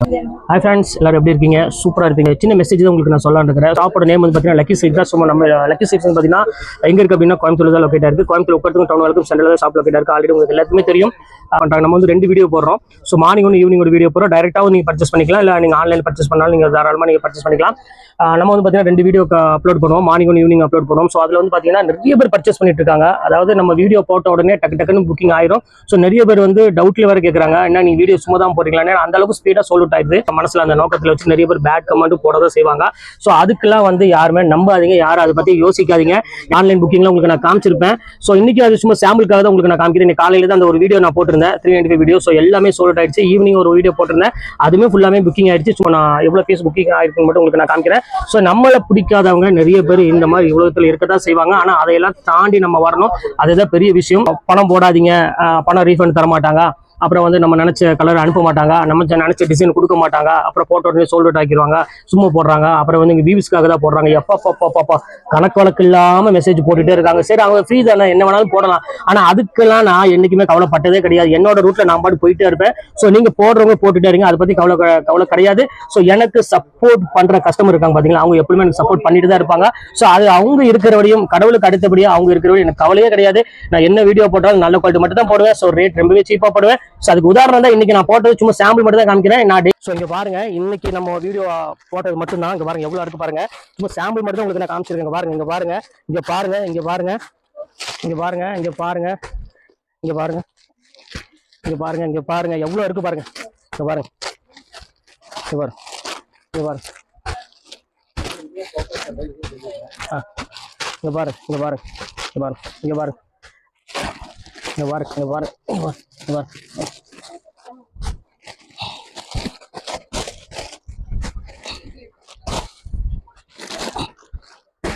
Hi friends, எல்லாரும் எப்படி இருக்கீங்க? சூப்பராக இருப்பீங்க. சின்ன மெசேஜ் தான் உங்களுக்கு நான் சொல்லலாம்னு இருக்கிறேன். ஷாப்போட நேம் வந்து பார்த்தீங்கன்னா லக்கி ஸ்வீட் தான். சும்மா நம்ம லக்கி ஸ்வீட்ஸ் பார்த்தீங்கன்னா எங்கே இருக்குது அப்படின்னா கோயம்புத்தூர் தான் லொக்கேட் இருக்குது. கோயம்புத்தூர் உட்காந்துக்கும் டவுன் வரைக்கும் சென்டரில் தான் ஷாப் லொக்கேட் இருக்குது. ஆல்ரெடி உங்களுக்கு எல்லாத்துக்குமே தெரியும். நம்ம வந்து 2 வீடியோ போடுறோம். ஸோ மார்னிங் ஒன்று ஈவினிங் ஒரு வீடியோ போடுறோம். டேரெக்டாகவும் நீங்கள் பர்ச்சேஸ் பண்ணிக்கலாம், இல்லை நீங்கள் ஆன்லைன் பர்ச்சேஸ் பண்ணாலும் நீங்கள் தாராளமாக நீங்கள் பர்ச்சேஸ் பண்ணிக்கலாம். நம்ம வந்து பார்த்தீங்கன்னா 2 வீடியோ அப்லோட் பண்ணுவோம். மார்னிங் ஒன்று ஈவினிங் அப்லோட் பண்ணுவோம். ஸோ அதில் வந்து பார்த்தீங்கன்னா நிறைய பேர் பர்ச்சேஸ் பண்ணிட்டு இருக்காங்க. அதாவது நம்ம வீடியோ போட்ட உடனே டக்குன்னு புக்கிங் ஆயிரும். ஸோ நிறைய பேர் வந்து டவுட்லேயே வர கேட்குறாங்க, என்ன நீ வீடியோ சும்மா தான் போடுறீங்களா? அந்த அளவுக்கு ஸ்பீடாக சோல்ட் அவுட் ஆயிடுது. மனசில் அந்த நோக்கத்தில் வச்சு நிறைய பேர் பேட் கமெண்ட் போடதான் செய்வாங்க. ஸோ அதுக்கெல்லாம் வந்து யாருமே நம்பாதீங்க, யாரும் அதை பற்றி யோசிக்காதீங்க. ஆன்லைன் புக்கிங்லாம் உங்களுக்கு நான் காமிச்சிருப்பேன். ஸோ இன்னைக்கு அது சும்மா சாம்பிளுக்காக தான் உங்களுக்கு நான் காமிக்கிறேன். காலையில் தான் அந்த ஒரு வீடியோ நான் போட்டிருந்தேன், 395 வீடியோ. ஸோ எல்லாமே சோல்ட் அவுட் ஆயிடுச்சு. ஈவினிங் ஒரு வீடியோ போட்டிருந்தேன், அதுவுமே ஃபுல்லாமே புக்கிங் ஆயிடுச்சு. ஸோ நான் எவ்வளோ பீஸ் புக்கிங் ஆயிருக்குன்னு மட்டும் உங்களுக்கு நான் காமிக்கிறேன். ஸோ நம்மளை பிடிக்காதவங்க நிறைய பேர் இந்த மாதிரி உலகத்தில் இருக்கதான் செய்வாங்க. ஆனால் அதையெல்லாம் தாண்டி நம்ம வரணும். அதுதான் பெரிய விஷயம். பணம் போடாதீங்க, பணம் ரீஃபண்ட் தர மாட்டாங்க, அப்புறம் வந்து நம்ம நினைச்ச கலர் அனுப்ப மாட்டாங்க, நம்ம நினைச்ச டிசைன் கொடுக்க மாட்டாங்க, அப்புறம் போட்டோ உடனே சோல்ட் அவுட் ஆக்கிடுவாங்க, சும்மா போடுறாங்க, அப்புறம் வந்து இங்கே வியூஸ்க்காக தான் போடுறாங்க. எப்பப்பா கணக்கு வழக்கு இல்லாமல் மெசேஜ் போட்டுட்டே இருக்காங்க. சரி, அவங்க ஃப்ரீ தானே, என்ன வேணாலும் போடலாம். ஆனால் அதுக்கெல்லாம் நான் என்றைக்குமே கவலைப்பட்டதே கிடையாது. என்னோட ரூட்ல நான் பாட்டு போயிட்டே இருப்பேன். ஸோ நீங்க போடுறவங்க போட்டுட்டே இருங்க, அதை பத்தி கவலை கிடையாது. ஸோ எனக்கு சப்போர்ட் பண்ற கஸ்டமர் இருக்காங்க பாத்தீங்களா, அவங்க எப்பவுமே எனக்கு சப்போர்ட் பண்ணிட்டு தான் இருப்பாங்க. ஸோ அது அவங்க இருக்கிற வரையும், கடவுளுக்கு அடுத்தபடியா அவங்க இருக்கிற வரையும் எனக்கு கவலையே கிடையாது. நான் என்ன வீடியோ போட்டாலும் நல்ல குவாலிட்டி மட்டும் தான் போடுவேன். ஸோ ரேட் ரொம்பவே சீப்பா போடுவேன். ஸோ அதுக்கு உதாரணம் தான் இன்னைக்கு நான் போட்டது. சும்மா சாம்பிள் மட்டும் தான் காமிக்கிறேன். ஸோ இங்க பாருங்க, இன்னைக்கு நம்ம வீடியோ போட்டது மட்டும் தான். இங்க பாருங்க எவ்வளவு இருக்கு பாருங்க. சும்மா சாம்பிள் மட்டும் தான் உங்களுக்கு நான் காமிச்சிருக்கேன். பாருங்க, இங்க பாருங்க, இங்க பாருங்க, இங்க பாருங்க, இங்க பாருங்க, இங்க பாருங்க, இங்க பாருங்க, இங்க பாருங்க, இங்க பாருங்க எவ்வளவு இருக்கு பாருங்க. இங்க பாருங்க, இங்க பாருங்க, இங்க பாருங்க, இங்க பாருங்க, இங்க பாருங்க, இங்க பாருங்க, இங்க பாருங்க, இங்க பாருங்க, இங்க பாருங்க, இங்க பாருங்க.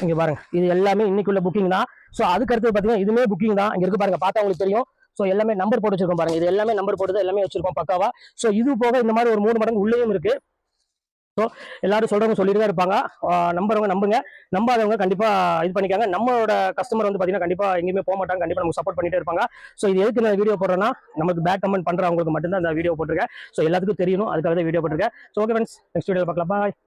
இங்க பாருங்க, இது எல்லாமே இன்னைக்குள்ள புக்கிங் தான். ஸோ அதுக்கு அடுத்து பாத்தீங்கன்னா இதுமே புக்கிங் தான். இங்க இருக்கு பாருங்க, பார்த்தா உங்களுக்கு தெரியும். ஸோ எல்லாமே நம்பர் போட்டு வச்சிருக்கோம் பாருங்க. இது எல்லாமே நம்பர் போட்டு எல்லாமே வச்சிருக்கோம் பக்காவா. ஸோ இது போக இந்த மாதிரி ஒரு 3 மடங்கு உள்ளேயும் இருக்கு. ஸோ எல்லாரும் சொல்றவங்க சொல்லிட்டு தான் இருப்பாங்க. நம்புறவங்க நம்புங்க, நம்பாதவங்க கண்டிப்பா இது பண்ணிக்காங்க. நம்மளோட கஸ்டமர் வந்து பாத்தீங்கன்னா கண்டிப்பா எங்கேயுமே போக மாட்டாங்க, கண்டிப்பா நமக்கு சப்போர்ட் பண்ணிட்டே இருப்பாங்க. ஸோ இது எதுக்கு நான் வீடியோ போடுறேன்னா, நமக்கு பேட் கமெண்ட் பண்றவங்களுக்கு மட்டும்தான் அந்த வீடியோ போட்டிருக்கேன். ஸோ எல்லாத்துக்கும் தெரியணும், அதுக்காக தான் வீடியோ போட்டிருக்கேன். So okay friends, next video பார்க்கலாம். பாய்.